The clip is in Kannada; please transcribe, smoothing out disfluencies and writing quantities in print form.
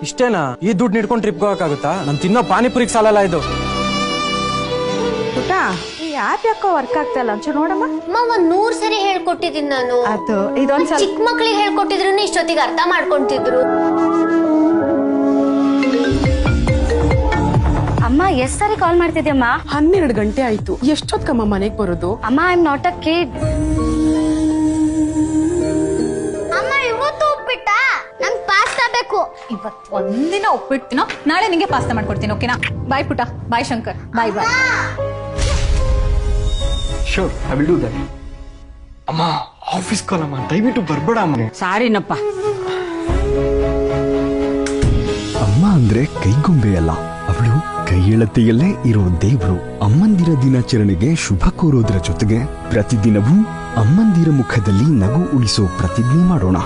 ಇಷ್ಟೇನಾ? ಈ ದುಡ್ಡು ನಿಡ್ಕೊಂಡು ಟ್ರಿಪ್ ಹೋಗಕ್ಕಾಗುತ್ತಾ? ನಾನು ತಿನ್ನೋ ಪಾನಿಪುರಿಗೆ ಸಾಲಲ್ಲ ಇದು. ಪುಟ, ಈ ಆಪ್ ಯಾಕೋ ವರ್ಕ್ ಆಗ್ತಾ ಇಲ್ಲ ಒಂಚೂರು ನೋಡಮ್ಮ. ಒಂದ್ 100 ಸರಿ ಹೇಳ್ಕೊಟ್ಟಿದ್ದೀನಿ ನಾನು. ಅದು ಇದೊಂದ್ಸಲ ಚಿಕ್ಕ ಮಕ್ಳಿಗೆ ಹೇಳ್ಕೊಟ್ಟಿದ್ರು ಇಷ್ಟೊತ್ತಿಗೆ ಅರ್ಥ ಮಾಡ್ಕೊಂತಿದ್ರು. ಅಮ್ಮ ಎಷ್ಟ್ ಸಾರಿ ಕಾಲ್ ಮಾಡ್ತಿದ್ಯಮ್ಮ? 12 ಗಂಟೆ ಆಯ್ತು. ಎಷ್ಟೊತ್ಕಮ್ಮ ಮನೆಗ್ ಬರೋದು? ಅಮ್ಮ I am not a kid. ಅಮ್ಮ ಇವತ್ತು ಉಪ್ಪಿಟ್ಟ ನಂಗೆ ಪಾಸ್ತಾ ಬೇಕು. ಇವತ್ತು ಒಂದಿನ ಉಪ್ಪಿಡ್ತೀನೋ, ನಾಳೆ ನಿಂಗೆ ಪಾಸ್ತಾ ಮಾಡ್ಕೊಡ್ತೀನಿ. ಓಕೆನಾ? ಬಾಯ್ ಪುಟ, bye Shankar, bye bye. Sure, I will do that. ಅಮ್ಮ ಆಫೀಸ್ ಕಾಲ್ ಅಮ್ಮ, ದಯವಿಟ್ಟು ಬರ್ಬೇಡ ಅಮ್ಮ. ಸಾರಿನಪ್ಪ. ಅಮ್ಮ ಅಂದ್ರೆ ಕೈಗೊಂಬೆ ಅಲ್ಲ, ಅವಳು ಕೈಯೆಳತೆಯಲ್ಲೇ ಇರೋ ದೇವ್ರು. ಅಮ್ಮಂದಿರ ದಿನಾಚರಣೆಗೆ ಶುಭ ಕೋರೋದ್ರ ಜೊತೆಗೆ ಪ್ರತಿದಿನವೂ ಅಮ್ಮಂದಿರ ಮುಖದಲ್ಲಿ ನಗು ಉಳಿಸೋ ಪ್ರತಿಜ್ಞೆ ಮಾಡೋಣ.